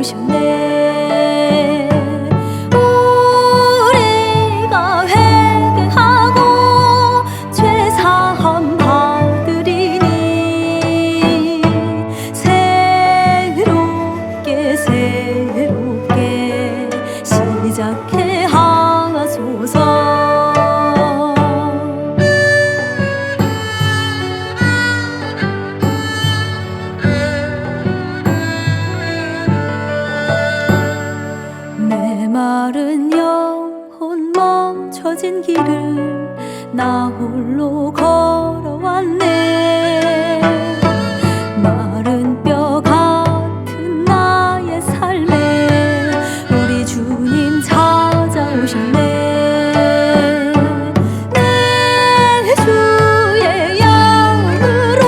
찾아오셨네. 우리가 회개하고 죄사함 받으리니 새롭게 시작해 하소서. 메마른 영혼 멈춰진 길을 나 홀로 걸어왔네. 마른 뼈 같은 나의 삶에 우리 주님 찾아오셨네. 내 주의 영으로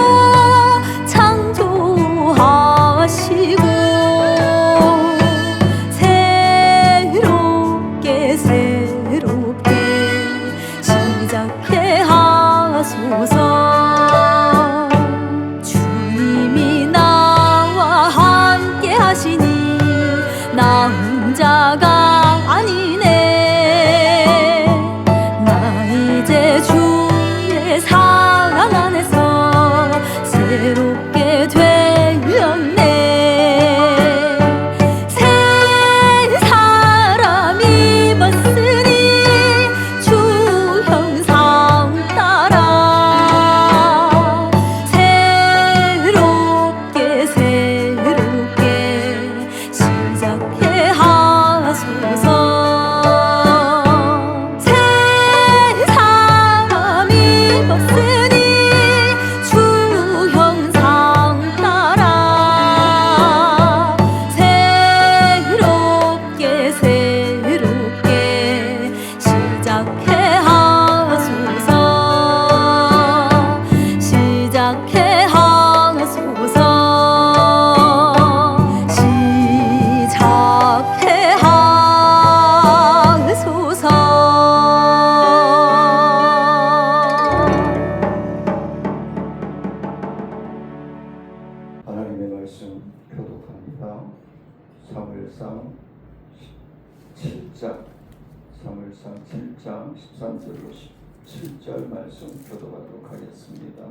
창조하시고 새롭게 시작해 하소서. 주님이 나와 함께 하시니 나 혼자가 아니네. 나 이제 주의 사랑 안에서 새롭게 되었네. 하나님의 말씀 교독합니다. 사무엘상 7장 13절로 17절 말씀 교독하도록 하겠습니다.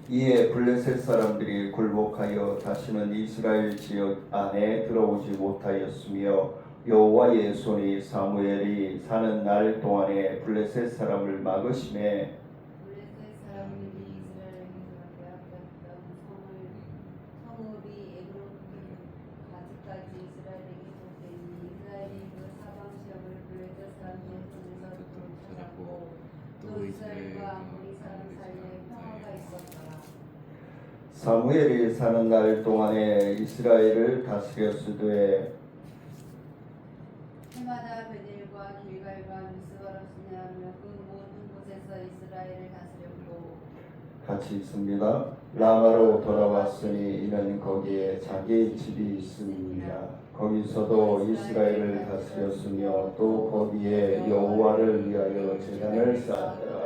이에 블레셋 사람들이 굴복하여 다시는 이스라엘 지역 안에 들어오지 못하였으며 여호와의 손이 사무엘이 사는 날 동안에 블레셋 사람을 막으심에 사무엘이 사는 날 동안에 이스라엘을 다스렸으되 해마다 베델과 길갈과 미스바로 지나며 그 모든 곳에서 이스라엘을 다스렸고 같이 있습니다. 라마로 돌아왔으니 이는 거기에 자기 집이 있음이니라. 거기서도 이스라엘을 다스렸으며 또 거기에 여호와를 위하여 제단을 쌓았더라.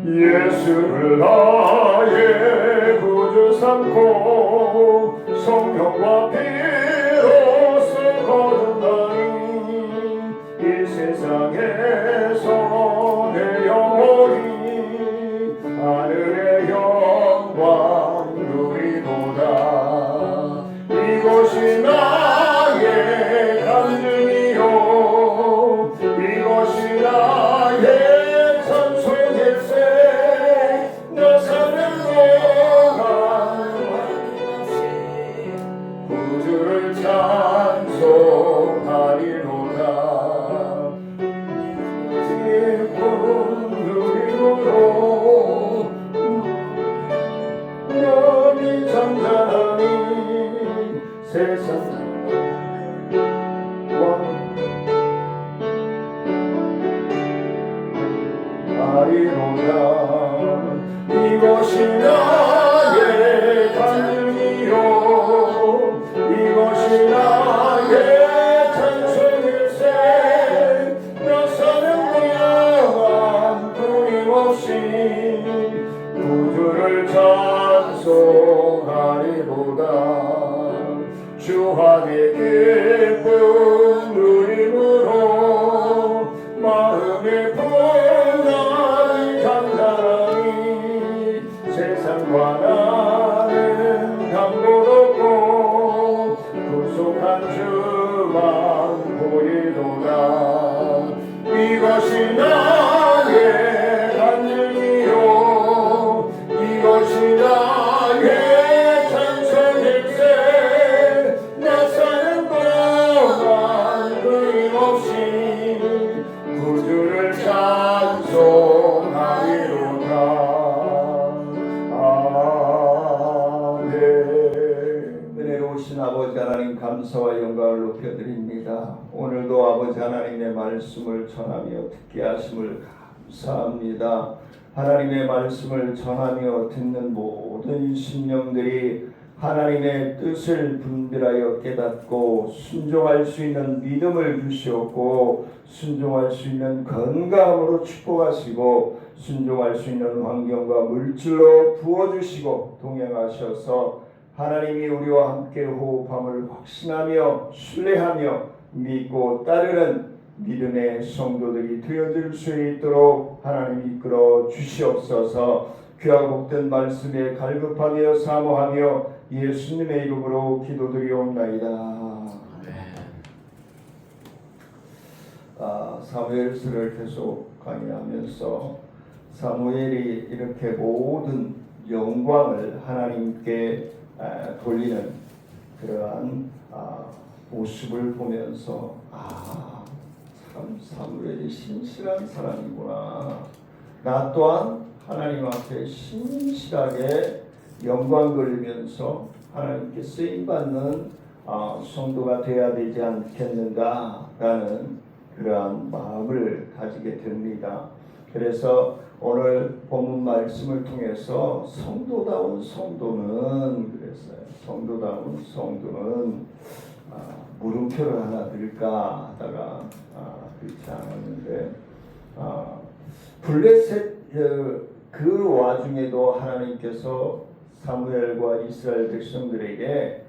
예수를 나의 구주 삼고 성령과 피로써 거듭나는 이 세상에서 내 영혼이 하늘의 영광 누리도다. 이곳이 나의 간증이요 이것이 나의 구주를 찬송하리로다. 기쁜 누리로로 영이 잠잠하니 세상 하리로다. 이것이 나의 간증이요 이것이 나의 찬송일세 나 사는 거야 마음에 분하니 간사람이 세상과 나는 감도 없고 구속한 주만 보이도다. 이것이 나의 간증이요 이것이 나의 찬송일세. 나 사는 동안 끊임없이 구주를 찬송하리로다. 아멘. 은혜로우신 아버지 하나님, 감사와 영광을 높여드립니다. 오늘도 아버지 하나님의 말씀을 전하며 듣게 하심을 감사합니다. 하나님의 말씀을 전하며 듣는 모든 심령들이 하나님의 뜻을 분별하여 깨닫고 순종할 수 있는 믿음을 주시옵고, 순종할 수 있는 건강으로 축복하시고, 순종할 수 있는 환경과 물질로 부어주시고 동행하셔서 하나님이 우리와 함께 호흡함을 확신하며 신뢰하며 믿고 따르는 믿음의 성도들이 되어질 수 있도록 하나님 이끌어 주시옵소서. 귀하고 복된 말씀에 갈급하며 사모하며 예수님의 이름으로 기도드리옵나이다. 사무엘서를 계속 강의하면서 사무엘이 이렇게 모든 영광을 하나님께 돌리는 그러한 모습을 보면서 참 사무엘이 신실한 사람이구나. 나 또한 하나님 앞에 신실하게 영광 돌리면서 하나님께 쓰임받는 성도가 되어야 되지 않겠는가라는 그러한 마음을 가지게 됩니다. 그래서 오늘 본문 말씀을 통해서 성도다운 성도는 그랬어요. 성도다운 성도는 물음표를 하나 넣을까 하다가 그렇지 않았는데 블레셋 그 와중에도 하나님께서 사무엘과 이스라엘 백성들에게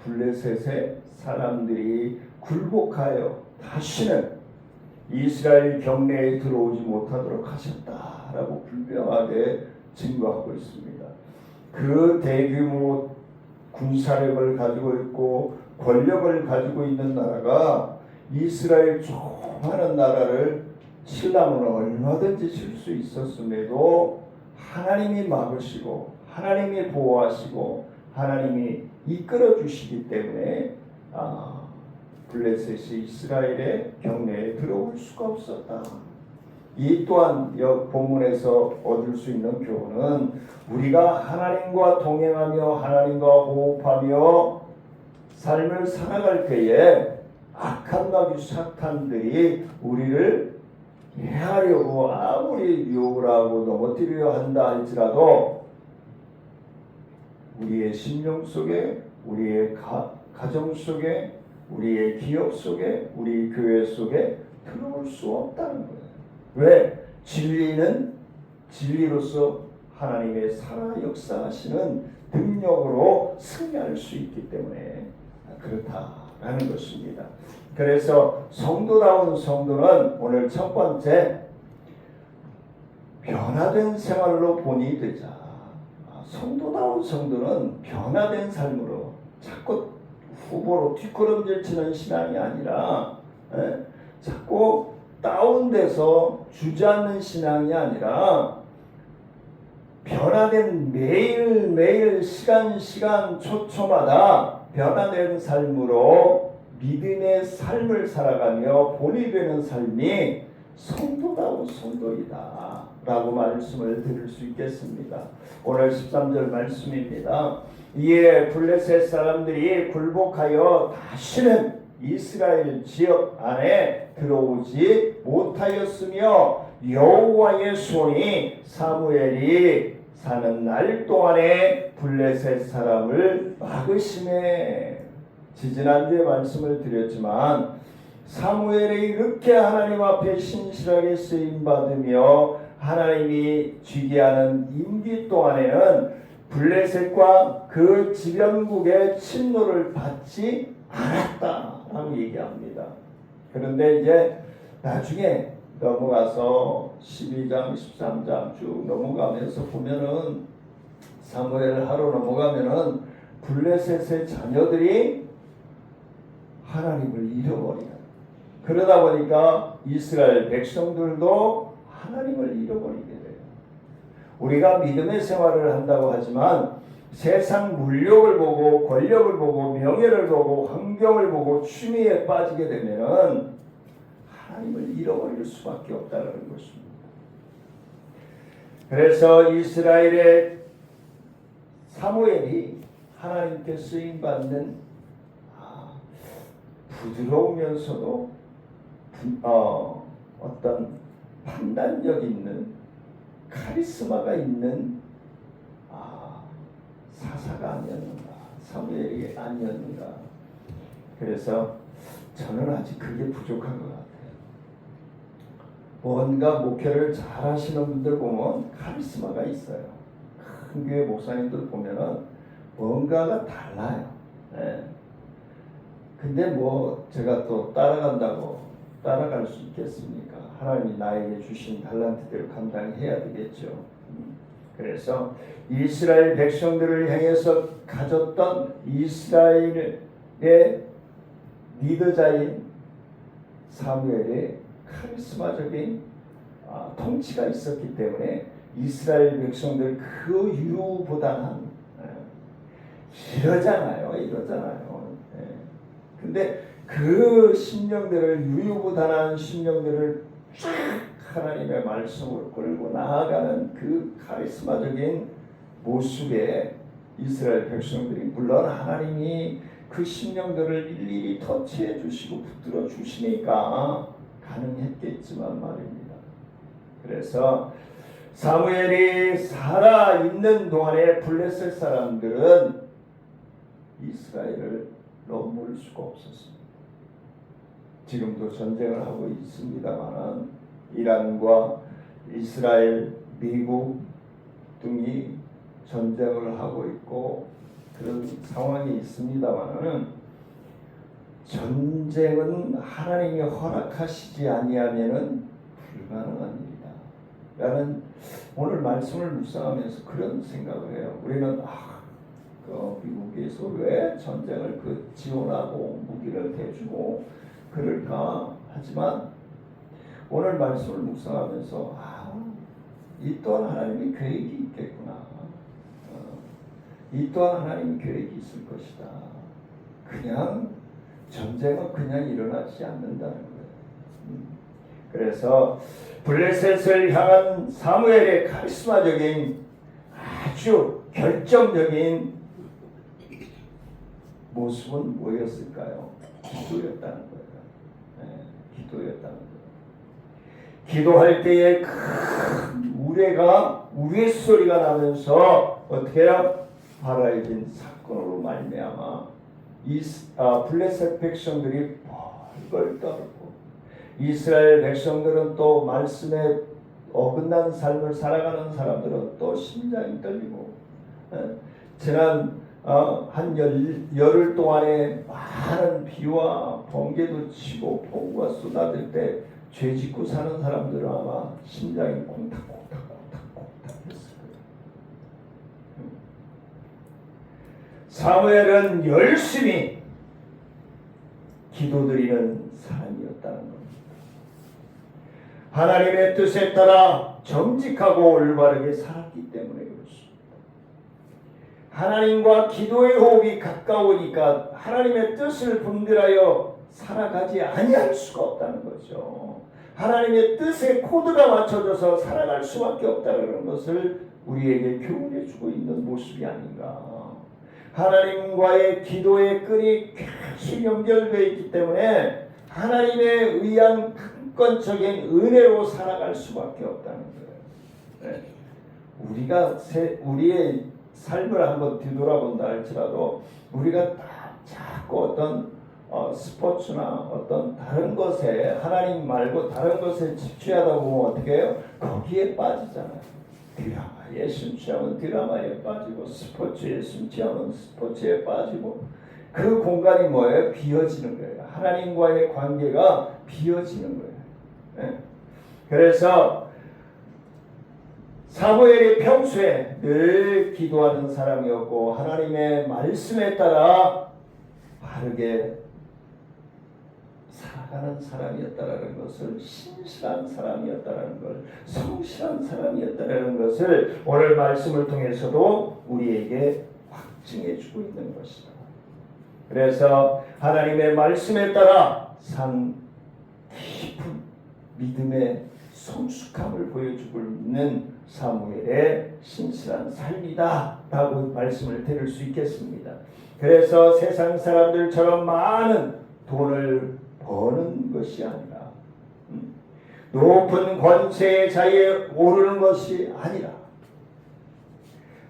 블레셋의 사람들이 굴복하여 다시는 이스라엘 경내에 들어오지 못하도록 하셨다라고 분명하게 증거하고 있습니다. 그 대규모 군사력을 가지고 있고 권력을 가지고 있는 나라가 이스라엘 조그마한 나라를 치려면 얼마든지 칠 수 있었음에도 하나님이 막으시고 하나님이 보호하시고 하나님이 이끌어 주시기 때문에 블레셋이 이스라엘의 경내에 들어올 수가 없었다. 이 또한 본문에서 얻을 수 있는 교훈은 우리가 하나님과 동행하며 하나님과 호흡하며 삶을 살아갈 때에 악한 마귀 사탄들이 우리를 해하려고 아무리 유혹을 하고 넘어뜨리려 한다 할지라도 우리의 심령 속에, 우리의 가정 속에, 우리의 기업 속에, 우리 교회 속에 들어올 수 없다는 거예요. 왜? 진리는 진리로서 하나님의 살아 역사하시는 능력으로 승리할 수 있기 때문에 그렇다라는 것입니다. 그래서 성도다운 성도는 오늘 첫 번째 변화된 생활로 본이 되자. 성도다운 성도는 변화된 삶으로 자꾸 후보로 뒷걸음질 치는 신앙이 아니라 자꾸 다운돼서 주저앉는 신앙이 아니라 변화된 매일매일 시간 초초마다 변화된 삶으로 믿음의 삶을 살아가며 본이 되는 삶이 성도다운 성도이다 라고 말씀을 드릴 수 있겠습니다. 오늘 13절 말씀입니다. 이에 블레셋 사람들이 굴복하여 다시는 이스라엘 지역 안에 들어오지 못하였으며 여호와의 손이 사무엘이 사는 날 동안에 블레셋 사람을 막으심에, 지지난주에 말씀을 드렸지만 사무엘이 이렇게 하나님 앞에 신실하게 쓰임받으며 하나님이 쥐게 하는 임기 동안에는 블레셋과 그 지변국의 침노를 받지 않았다라고 얘기합니다. 그런데 이제 나중에 넘어가서 12장, 13장 쭉 넘어가면서 보면은 사무엘 하루 넘어가면은 블레셋의 자녀들이 하나님을 잃어버려요. 그러다 보니까 이스라엘 백성들도 하나님을 잃어버리게 돼요. 우리가 믿음의 생활을 한다고 하지만 세상 물욕을 보고 권력을 보고 명예를 보고 환경을 보고 취미에 빠지게 되면은 하나님을 잃어버릴 수밖에 없다는 것입니다. 그래서 이스라엘의 사무엘이 하나님께 쓰임받는 부드러우면서도 어떤 판단력 있는 카리스마가 있는 사사가 아니었는가, 사무엘이 아니었는가. 그래서 저는 아직 그게 부족한 것 같아요. 뭔가 목회를 잘 하시는 분들 보면 카리스마가 있어요. 큰 교회 목사님들 보면은 뭔가가 달라요. 네. 근데 뭐 제가 또 따라간다고 따라갈 수 있겠습니까? 하나님이 나에게 주신 달란트대로 감당해야 되겠죠. 그래서 이스라엘 백성들을 향해서 가졌던 이스라엘의 리더자인 사무엘의 카리스마적인 통치가 있었기 때문에 이스라엘 백성들 그 유보다는 이러잖아요. 근데 그 심령들을 유유부단한 심령들을 쫙 하나님의 말씀으로 끌고 나아가는 그 카리스마적인 모습에 이스라엘 백성들이, 물론 하나님이 그 심령들을 일일이 터치해 주시고 붙들어 주시니까 가능했겠지만 말입니다. 그래서 사무엘이 살아 있는 동안에 블레셋 사람들은 이스라엘을 넘볼 수가 없었습니다. 지금도 전쟁을 하고 있습니다만 이란과 이스라엘, 미국 등이 전쟁을 하고 있고 그런 상황이 있습니다만 전쟁은 하나님이 허락하시지 아니하면은 불가능한 일이다 라는 오늘 말씀을 묵상하면서 그런 생각을 해요. 우리는 미국에서 왜 전쟁을 지원하고 무기를 대주고 그럴까 하지만 오늘 말씀을 묵상하면서 이 또한 하나님의 계획이 있겠구나. 이 또한 하나님의 계획이 있을 것이다. 그냥 전쟁은 그냥 일어나지 않는다는 거예요. 그래서 블레셋을 향한 사무엘의 카리스마적인 아주 결정적인 모습은 뭐였을까요? 기도였다는 거예요. 기도였다는 거예요. 기도할 때에 큰 우레 소리가 나면서 어떻게 해요? 발아해진 사건으로 말미암아 블레셋 백성들이 벌벌 떨고 이스라엘 백성들은 또 말씀에 어긋난 삶을 살아가는 사람들은 또 심장이 떨리고 지난 한 열흘 동안에 많은 비와 번개도 치고 폭우가 쏟아질 때 죄 짓고 사는 사람들은 아마 심장이 콩닥콩닥 했을 거예요. 사무엘은 열심히 기도드리는 사람이었다는 겁니다. 하나님의 뜻에 따라 정직하고 올바르게 살았기 때문에 그렇습니다. 하나님과 기도의 호흡이 가까우니까 하나님의 뜻을 분별하여 살아가지 아니할 수가 없다는 거죠. 하나님의 뜻에 코드가 맞춰져서 살아갈 수밖에 없다는 것을 우리에게 교훈해 주고 있는 모습이 아닌가. 하나님과의 기도의 끈이 계속 연결되어 있기 때문에 하나님에 의한 강권적인 은혜로 살아갈 수밖에 없다는 거예요. 우리가 우리의 삶을 한번 뒤돌아본다 할지라도 우리가 자꾸 어떤 스포츠나 어떤 다른 것에 하나님 말고 다른 것에 집중하다 보면 어떻게 해요? 거기에 빠지잖아요. 드라마에 심취하면 드라마에 빠지고 스포츠에 심취하면 스포츠에 빠지고 그 공간이 뭐예요? 비어지는 거예요. 하나님과의 관계가 비어지는 거예요. 예? 그래서 사무엘이 평소에 늘 기도하는 사람이었고 하나님의 말씀에 따라 바르게 살아가는 사람이었다라는 것을, 신실한 사람이었다라는 걸, 성실한 사람이었다라는 것을 오늘 말씀을 통해서도 우리에게 확증해 주고 있는 것이다. 그래서 하나님의 말씀에 따라 산 깊은 믿음의 성숙함을 보여주고 있는 사무엘의 신실한 삶이다 라고 말씀을 드릴 수 있겠습니다. 그래서 세상 사람들처럼 많은 돈을 버는 것이 아니라 높은 권세의 자리에 오르는 것이 아니라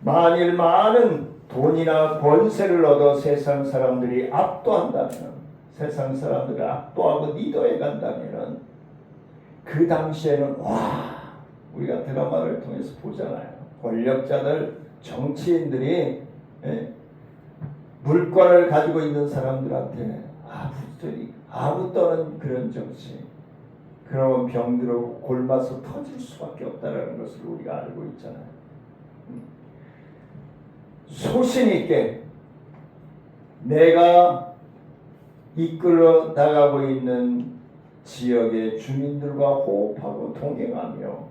만일 많은 돈이나 권세를 얻어 세상 사람들이 압도한다면, 세상 사람들을 압도하고 리더해 간다면 그 당시에는 우리가 드라마를 통해서 보잖아요. 권력자들, 정치인들이 물권을 가지고 있는 사람들한테 아부 떠는 그런 정치, 그러면 병들고 골마서 터질 수밖에 없다는 것을 우리가 알고 있잖아요. 소신 있게 내가 이끌어 나가고 있는 지역의 주민들과 호흡하고 동행하며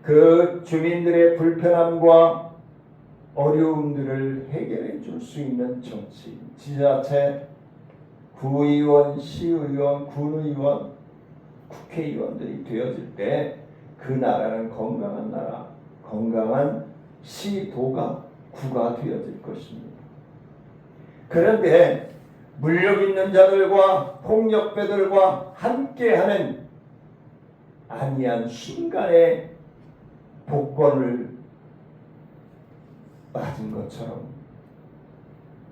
그 주민들의 불편함과 어려움들을 해결해 줄 수 있는 정치, 지자체, 구의원, 시의원, 군의원, 국회의원들이 되어질 때 그 나라는 건강한 나라, 건강한 시도가, 구가 되어질 것입니다. 그런데 물력 있는 자들과 폭력배들과 함께하는 아니한 순간의 복권을 맞은 것처럼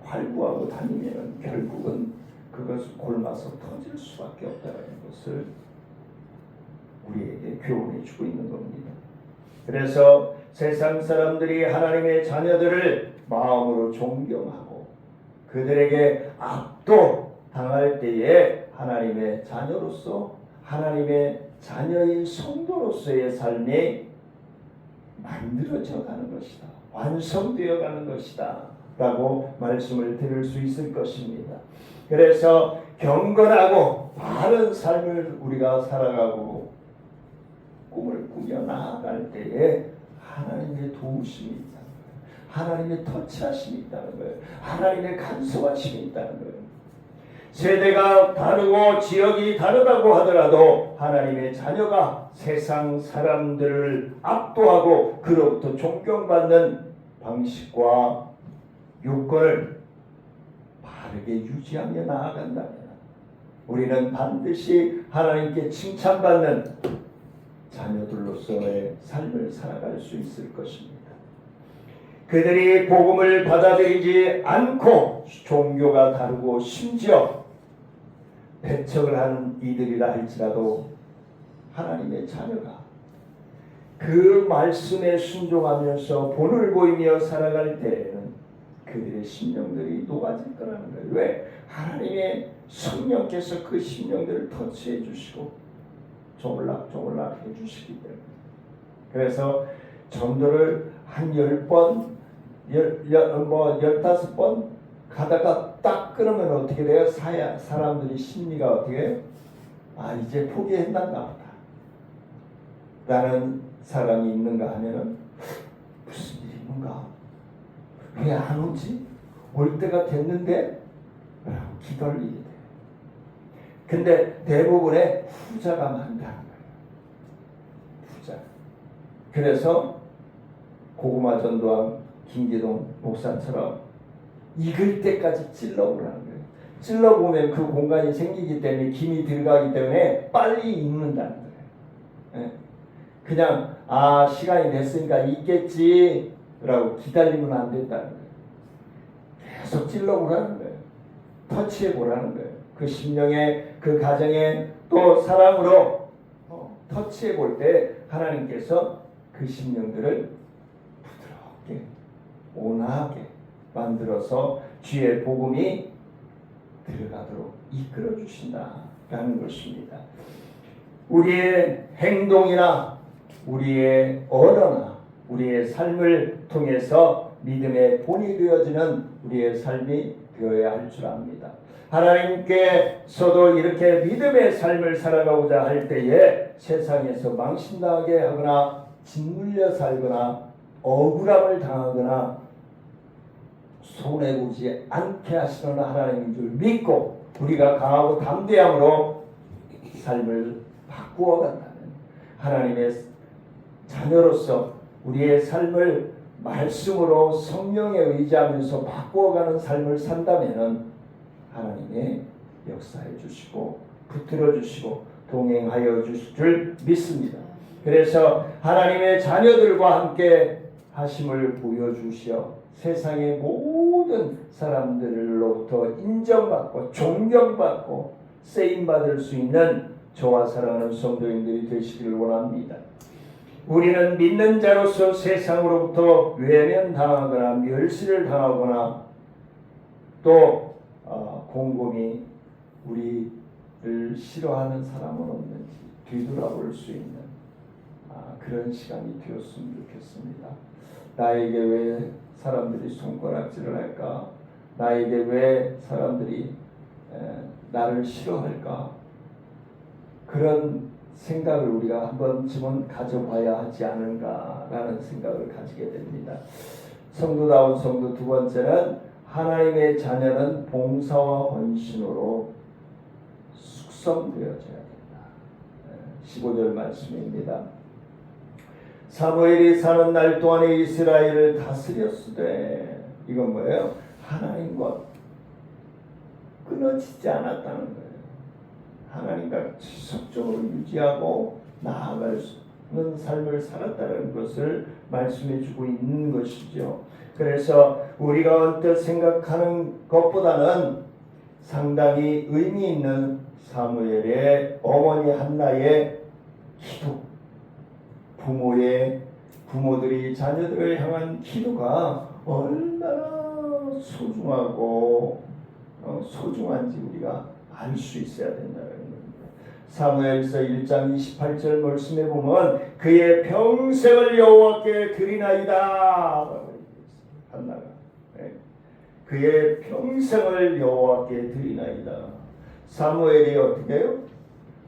활보하고 다니면 결국은 그것을 골마서 터질 수밖에 없다는 것을 우리에게 교훈해 주고 있는 겁니다. 그래서 세상 사람들이 하나님의 자녀들을 마음으로 존경하고 그들에게 압도당할 때에 하나님의 자녀로서, 하나님의 자녀인 성도로서의 삶이 만들어져 가는 것이다, 완성되어 가는 것이다 라고 말씀을 드릴 수 있을 것입니다. 그래서 경건하고 바른 삶을 우리가 살아가고 꿈을 꾸며 나아갈 때에 하나님의 도우심이 있다는 거예요. 하나님의 터치하심이 있다는 거예요. 하나님의 간섭하심이 있다는 거예요. 세대가 다르고 지역이 다르다고 하더라도 하나님의 자녀가 세상 사람들을 압도하고 그로부터 존경받는 방식과 요건을 바르게 유지하며 나아간다면 우리는 반드시 하나님께 칭찬받는 자녀들로서의 삶을 살아갈 수 있을 것입니다. 그들이 복음을 받아들이지 않고 종교가 다르고 심지어 배척을 하는 이들이라 할지라도 하나님의 자녀가 그 말씀에 순종하면서 본을 보이며 살아갈 때에는 그들의 심령들이 녹아질 거라는 거예요. 왜? 하나님의 성령께서 그 심령들을 터치해 주시고 조물락조물락 해주시기 때문에. 그래서 전도를 한 10번, 15번 가다가 딱 끊으면 어떻게 돼요? 사람들이 심리가 어떻게 해요? 이제 포기했나 보다 라는 사람이 있는가 하면은 무슨 일이 있는가? 왜 안 오지? 올 때가 됐는데? 라고 기다리게 돼요. 근데 대부분의 후자가 많다는 거예요. 후자. 그래서 고구마 전도한 김기동 목사처럼 익을 때까지 찔러보라는 거예요. 찔러보면 그 공간이 생기기 때문에 김이 들어가기 때문에 빨리 익는다는 거예요. 예? 그냥 시간이 됐으니까 익겠지 라고 기다리면 안 된다는 거예요. 계속 찔러보라는 거예요. 터치해보라는 거예요. 그 심령에, 그 가정에 또 사랑으로 터치해 볼 때 하나님께서 그 심령들을 부드럽게 온화하게 만들어서 주의 복음이 들어가도록 이끌어 주신다 라는 것입니다. 우리의 행동이나 우리의 언어나 우리의 삶을 통해서 믿음의 본이 되어지는 우리의 삶이 되어야 할 줄 압니다. 하나님께서도 이렇게 믿음의 삶을 살아가고자 할 때에 세상에서 망신당하게 하거나 짓눌려 살거나 억울함을 당하거나 손해보지 않게 하시는 하나님인 줄 믿고 우리가 강하고 담대함으로 삶을 바꾸어 간다면 하나님의 자녀로서 우리의 삶을 말씀으로 성령에 의지하면서 바꾸어가는 삶을 산다면 하나님의 역사해 주시고 붙들어 주시고 동행하여 주실 줄 믿습니다. 그래서 하나님의 자녀들과 함께 하심을 보여주시어 세상의 모든 사람들로부터 인정받고 존경받고 쓰임받을 수 있는 저와 사랑하는 성도님들이 되시기를 원합니다. 우리는 믿는 자로서 세상으로부터 외면당하거나 멸시를 당하거나 또 곰곰이 우리를 싫어하는 사람은 없는지 뒤돌아볼 수 있는 그런 시간이 되었으면 좋겠습니다. 나에게 왜 사람들이 손가락질을 할까? 나에게 왜 사람들이 나를 싫어할까? 그런 생각을 우리가 한 번쯤은 가져봐야 하지 않은가라는 생각을 가지게 됩니다. 성도다운 성도 두 번째는 하나님의 자녀는 봉사와 헌신으로 숙성되어져야 된다. 15절 말씀입니다. 사무엘이 사는 날 동안에 이스라엘을 다스렸으되 이건 뭐예요? 하나님과 끊어지지 않았다는 거예요. 하나님과 지속적으로 유지하고 나아갈 수 있는 삶을 살았다는 것을 말씀해 주고 있는 것이죠. 그래서 우리가 언뜻 생각하는 것보다는 상당히 의미 있는 사무엘의 어머니 한나의 기도, 부모들이 자녀들을 향한 기도가 얼마나 소중하고 소중한지 우리가 알 수 있어야 된다는 겁니다. 사무엘서 1장 28절 말씀에 보면 그의 평생을 여호와께 드리나이다. 한나가 그의 평생을 여호와께 드리나이다. 사무엘이 어떻게 해요?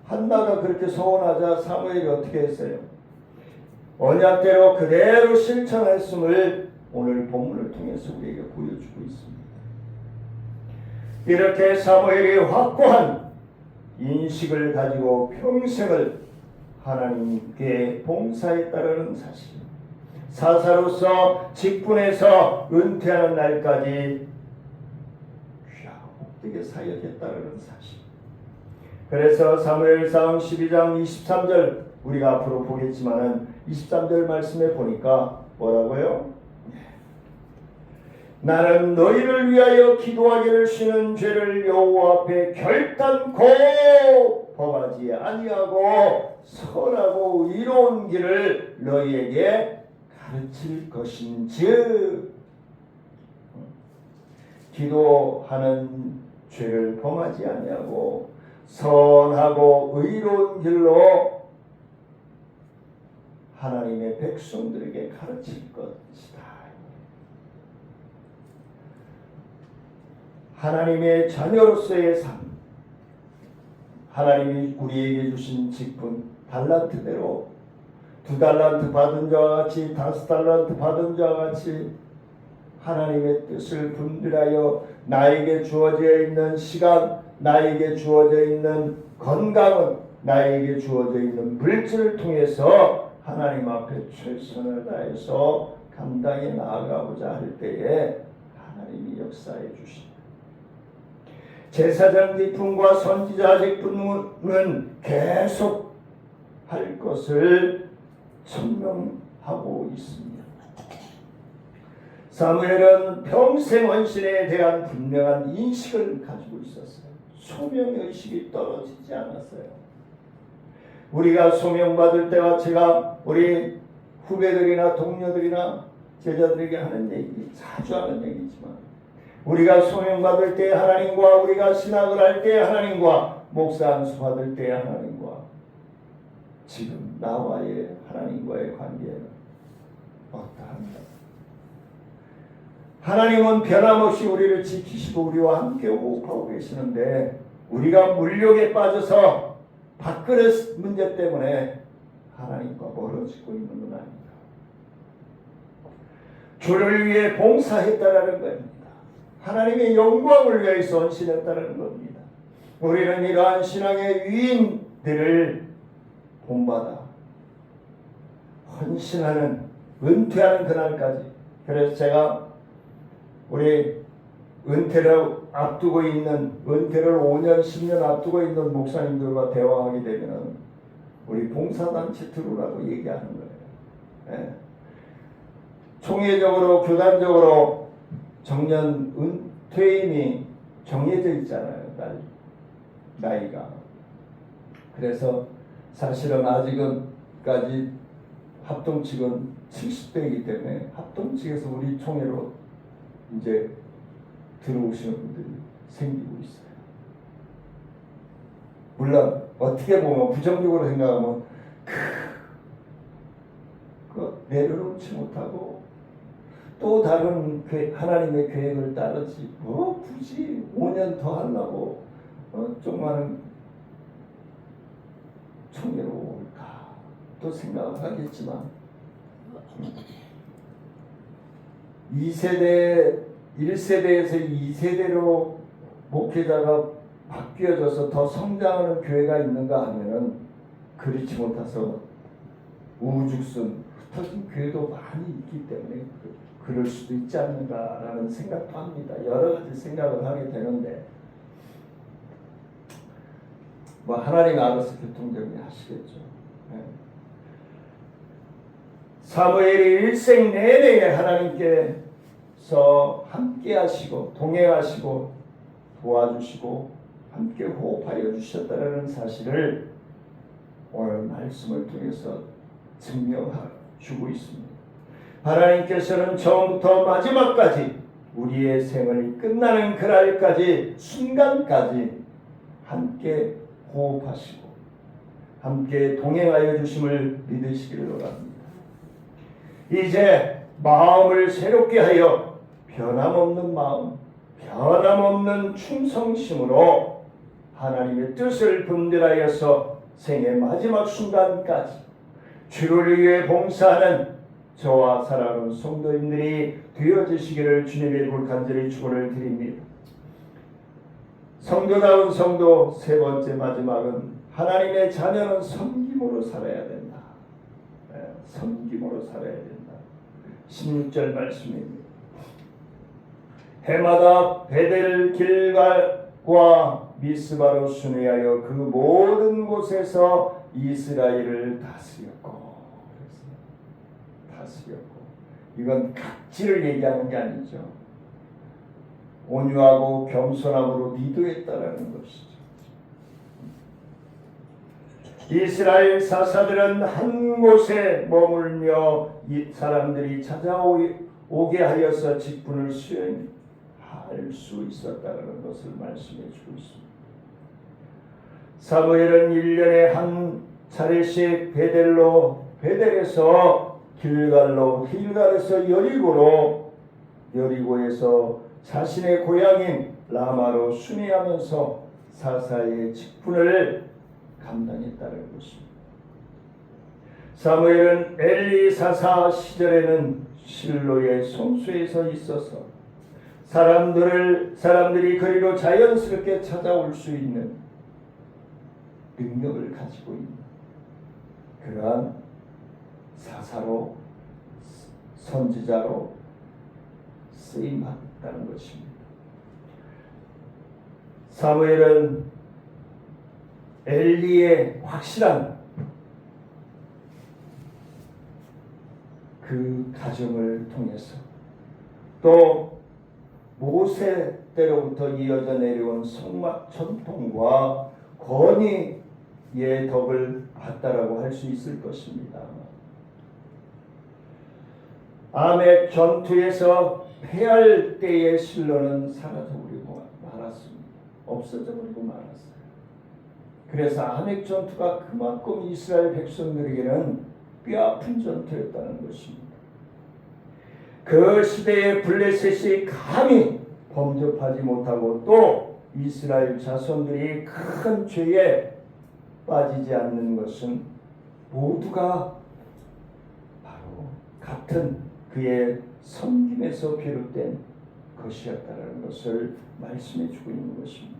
한나가 그렇게 소원하자 사무엘이 어떻게 했어요? 언약대로 그대로 실천했음을 오늘 본문을 통해서 우리에게 보여주고 있습니다. 이렇게 사무엘이 확고한 인식을 가지고 평생을 하나님께 봉사했다는 사실, 사사로서 직분에서 은퇴하는 날까지 귀하게 사역했다는 사실. 그래서 사무엘상 12장 23절 우리가 앞으로 보겠지만은 23절 말씀에 보니까 뭐라고요? 나는 너희를 위하여 기도하기를 쉬는 죄를 여호와 앞에 결단코 범하지 아니하고 선하고 의로운 길을 너희에게 가르칠 것인즉 기도하는 죄를 범하지 아니하고 선하고 의로운 길로 하나님의 백성들에게 가르칠 것이다. 하나님의 자녀로서의 삶, 하나님이 우리에게 주신 직분, 달란트대로 2달란트 받은 자와 같이 5달란트 받은 자와 같이 하나님의 뜻을 분별하여 나에게 주어져 있는 시간, 나에게 주어져 있는 건강은, 나에게 주어져 있는 물질을 통해서 하나님 앞에 최선을 다해서 감당해 나아가고자 할 때에 하나님이 역사해 주십니다. 제사장 직분과 선지자 직분은 계속 할 것을 천명하고 있습니다. 사무엘은 평생 헌신에 대한 분명한 인식을 가지고 있었어요. 소명의 의식이 떨어지지 않았어요. 우리가 소명받을 때와 제가 우리 후배들이나 동료들이나 제자들에게 하는 얘기, 자주 하는 얘기지만 우리가 소명받을 때 하나님과 우리가 신학을 할 때 하나님과 목사 안수 받을 때 하나님과 지금 나와의 하나님과의 관계는 어떠합니까? 하나님은 변함없이 우리를 지키시고 우리와 함께 호흡하고 계시는데 우리가 물욕에 빠져서 밥그릇 문제 때문에 하나님과 멀어지고 있는 건 아닙니다. 주를 위해 봉사했다라는 겁니다. 하나님의 영광을 위해서 헌신했다라는 겁니다. 우리는 이러한 신앙의 위인들을 본받아 헌신하는, 은퇴하는 그날까지. 그래서 제가 우리 은퇴를 앞두고 있는, 은퇴를 5년 10년 앞두고 있는 목사님들과 대화하게 되면 우리 봉사단체 들어오라고 얘기하는 거예요. 예. 총회적으로 교단적으로 정년 은퇴임이 정해져 있잖아요. 나이가. 그래서 사실은 아직은까지 합동측은 70대이기 때문에 합동측에서 우리 총회로 이제 들어오시는 분들이 생기고 있어요. 물론 어떻게 보면 부정적으로 생각하면 내려놓지 못하고 또 다른 하나님의 계획을 따르지 뭐 굳이 5년 더 하려고 조그마한 총회로 올까 또 생각을 하겠지만 1세대에서 2세대로 목회자가 바뀌어져서 더 성장하는 교회가 있는가 하면은 그렇지 못해서 우후죽순 흩어진 교회도 많이 있기 때문에 그럴 수도 있지 않는가라는 생각도 합니다. 여러 가지 생각을 하게 되는데 뭐 하나님 알아서 교통정리하시겠죠. 네. 사무엘이 일생 내내 하나님께서 함께 하시고 동행하시고 도와주시고 함께 호흡하여 주셨다는 사실을 오늘 말씀을 통해서 증명해주고 있습니다. 하나님께서는 처음부터 마지막까지 우리의 생을 끝나는 그날까지 순간까지 함께 호흡하시고 함께 동행하여 주심을 믿으시기를 원합니다. 이제 마음을 새롭게 하여 변함없는 마음, 변함없는 충성심으로 하나님의 뜻을 분별하여서 생의 마지막 순간까지 주를 위해 봉사하는 저와 사랑하는 성도님들이 되어지시기를 주님의 이름으로 간절히 축원을 드립니다. 성도다운 성도 세 번째 마지막은 하나님의 자녀는 섬김으로 살아야 된다. 섬김으로 살아야 된다. 16절 말씀입니다. 해마다 베델 길갈과 미스바로 순회하여 그 모든 곳에서 이스라엘을 다스렸고, 이건 각지를 얘기하는 게 아니죠. 온유하고 겸손함으로 리더했다라는 것이죠. 이스라엘 사사들은 한 곳에 머물며 이 사람들이 찾아오게 하여서 직분을 수행할 수 있었다는 것을 말씀해 주고 있습니다. 사무엘은 1년에 한 차례씩 베델에서 길갈에서 여리고에서 자신의 고향인 라마로 순회하면서 사사의 직분을 감당했다는 것입니다. 사무엘은 엘리 사사 시절에는 실로의 성소에서 있어서 사람들이 그리로 자연스럽게 찾아올 수 있는 능력을 가지고 있는 그러한 사사로 선지자로 쓰임받았다는 것입니다. 사무엘은 엘리의 확실한 그 가정을 통해서 또 모세 때로부터 이어져 내려온 성막 전통과 권위의 덕을 봤다라고 할 수 있을 것입니다. 아멕 전투에서 패할 때의 실로는 사라져버리고 말았습니다. 없어져버리고 말았어요. 그래서 아멕 전투가 그만큼 이스라엘 백성들에게는 뼈아픈 전투였다는 것입니다. 그 시대에 블레셋이 감히 범접하지 못하고 또 이스라엘 자손들이 큰 죄에 빠지지 않는 것은 모두가 바로 같은 그의 섬김에서 비롯된 것이었다는 것을 말씀해 주고 있는 것입니다.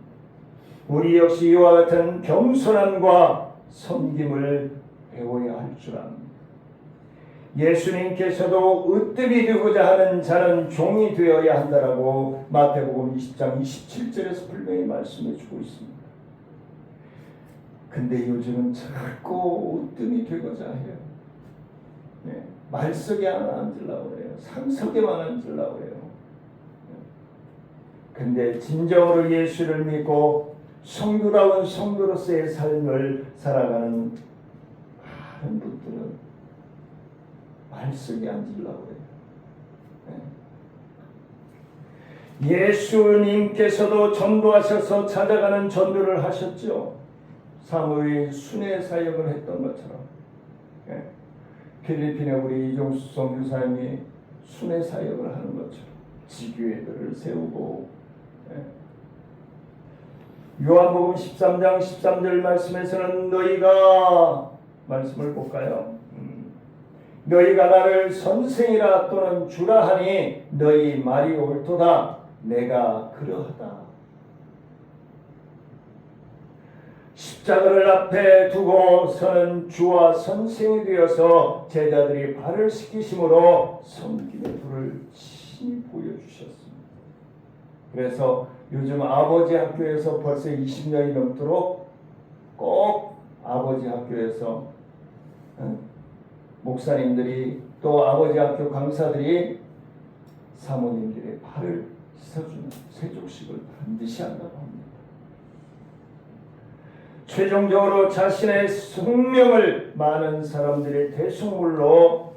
우리 역시 이와 같은 겸손함과 섬김을 배워야 할 줄 압니다. 예수님께서도 으뜸이 되고자 하는 자는 종이 되어야 한다라고 마태복음 20장 27절에서 분명히 말씀해 주고 있습니다. 근데 요즘은 자꾸 으뜸이 되고자 해요. 네, 말석에 하나 앉으려고 그래요. 상석에만 앉으려고 그래요. 근데 진정으로 예수를 믿고 성도다운 성도로서의 삶을 살아가는 많은 분들은 말석에 앉으려고 해요. 예수님께서도 전도하셔서 찾아가는 전도를 하셨죠. 사무엘 순회 사역을 했던 것처럼. 필리핀에 우리 이종수 선교사님이 순회 사역을 하는 것처럼 지교회들을 세우고, 요한복음 13장 13절 말씀에서는 너희가 말씀을 볼까요? 너희가 나를 선생이라 또는 주라 하니 너희 말이 옳도다. 내가 그러하다. 십자가를 앞에 두고서는 주와 선생이 되어서 제자들이 발을 씻기심으로 섬김의 불을 친히 보여주셨습니다. 그래서 요즘 아버지 학교에서 벌써 20년이 넘도록 꼭 아버지 학교에서 목사님들이 또 아버지 학교 강사들이 사모님들의 발을 씻어주는 세족식을 반드시 한다고 합니다. 최종적으로 자신의 생명을 많은 사람들의 대속물로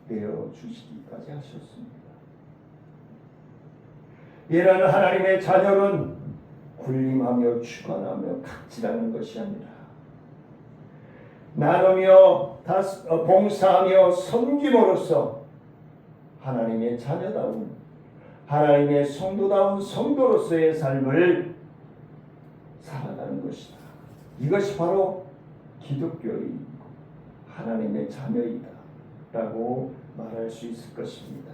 내어주시기까지 하셨습니다. 이는 하나님의 자녀는 군림하며 주관하며 각질하는 것이 아니라 나누며 봉사하며 섬김으로써 하나님의 자녀다운 하나님의 성도다운 성도로서의 삶을 살아가는 것이다. 이것이 바로 기독교의 하나님의 자녀이다 라고 말할 수 있을 것입니다.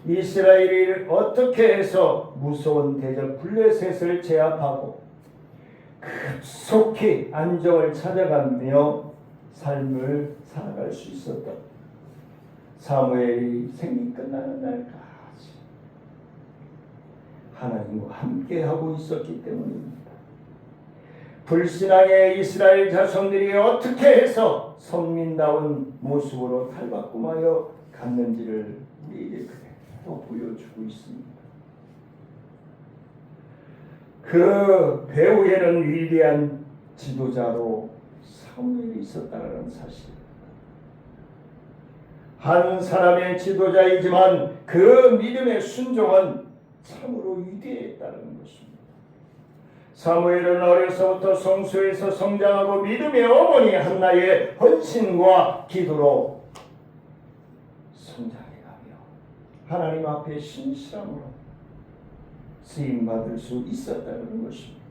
이스라엘이 어떻게 해서 무서운 대적 블레셋을 제압하고 급속히 안정을 찾아가며 삶을 살아갈 수 있었다. 사무엘이 생이 끝나는 날까지 하나님과 함께하고 있었기 때문입니다. 불신앙의 이스라엘 자손들이 어떻게 해서 선민다운 모습으로 탈바꿈하여 갔는지를 우리에게 그대로 보여주고 있습니다. 그 배후에는 위대한 지도자로 사무엘이 있었다는 사실입니다. 한 사람의 지도자이지만 그 믿음의 순종은 참으로 위대했다는 것입니다. 사무엘은 어려서부터 성소에서 성장하고 믿음의 어머니 한나의 헌신과 기도로 성장해가며 하나님 앞에 신실함으로 쓰임받을 수 있었다는 것입니다.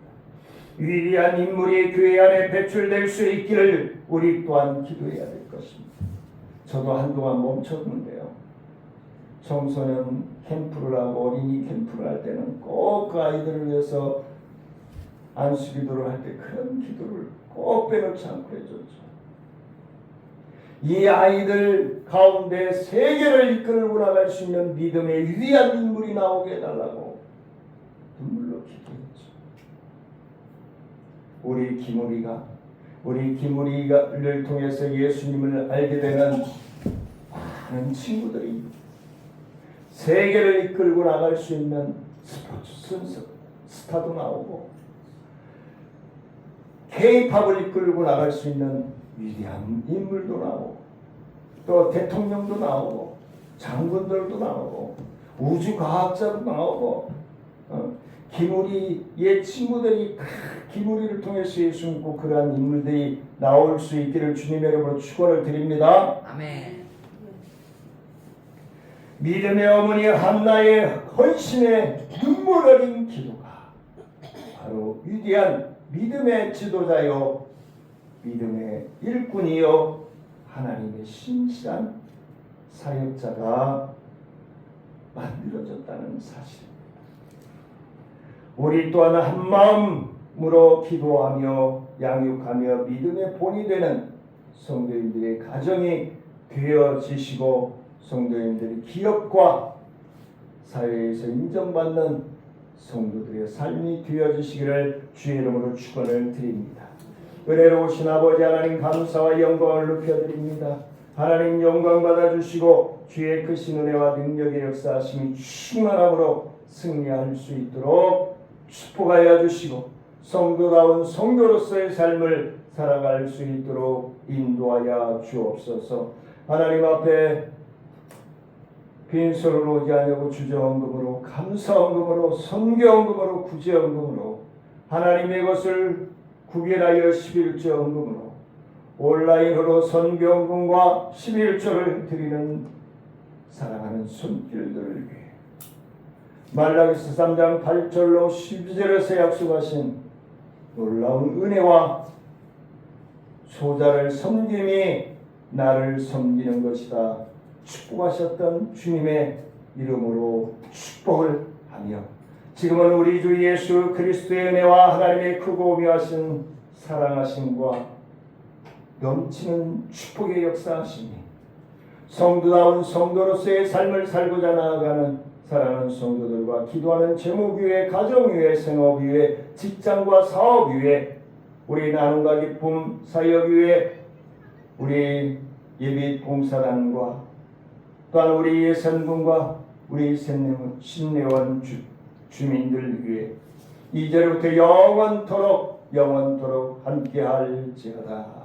위대한 인물이 교회 안에 배출될 수 있기를 우리 또한 기도해야 될 것입니다. 저도 한동안 멈췄는데요. 청소년 캠프를 하고 어린이 캠프를 할 때는 꼭 그 아이들을 위해서 안수기도를 할 때 그런 기도를 꼭 빼놓지 않고 해줬죠. 이 아이들 가운데 세계를 이끌고 나갈 수 있는 믿음의 위대한 인물이 나오게 해달라고 눈물로 기도했죠. 우리 기무리를 통해서 예수님을 알게 되는 많은 친구들이 세계를 이끌고 나갈 수 있는 스포츠 스타도 나오고 K-팝을 이끌고 나갈 수 있는 위대한 인물도 나오고 또 대통령도 나오고 장군들도 나오고 우주과학자도 나오고 기무리 옛 친구들이 기무리를 통해서 예수 믿고 그러한 인물들이 나올 수 있기를 주님의 이름으로 축원을 드립니다. 아멘. 믿음의 어머니 한나의 헌신의 눈물 어린 기도가 바로 위대한 믿음의 지도자요 믿음의 일꾼이요 하나님의 신실한 사역자가 만들어졌다는 사실입니다. 우리 또한 한 마음으로 기도하며 양육하며 믿음의 본이 되는 성도님들의 가정이 되어지시고 성도님들의 기업과 사회에서 인정받는 성도들의 삶이 되어지시기를 주의 이름으로 축원을 드립니다. 은혜로우신 아버지 하나님 감사와 영광을 높여드립니다. 하나님 영광 받아주시고 주의 크신 은혜와 능력의 역사하심이 충만함으로 승리할 수 있도록 축복하여 주시고 성도다운 성도로서의 삶을 살아갈 수 있도록 인도하여 주옵소서. 하나님 앞에 빈소를 오지 아니하고 주저헌금으로 감사헌금으로 선교헌금으로 구제헌금으로 하나님의 것을 구별하여 11조헌금으로 온라인으로 선교헌금과 11조를 드리는 사랑하는 손길들을 위해 말라기서 3장 8절로 12절에서 약속하신 놀라운 은혜와 소자를 섬김이 나를 섬기는 것이다 축복하셨던 주님의 이름으로 축복을 하며 지금은 우리 주 예수 그리스도의 은혜와 하나님의 크고 오묘하신 사랑하심과 넘치는 축복의 역사하심이 성도다운 성도로서의 삶을 살고자 나아가는 사랑하는 성도들과 기도하는 제목위에 가정위에 생업위에 직장과 사업위에 우리 나눔과 기쁨 사역위에 우리 예빛 봉사단과 또한 우리 예산군과 우리 신내원 주민들 위해 이제부터 영원토록 함께할지어다.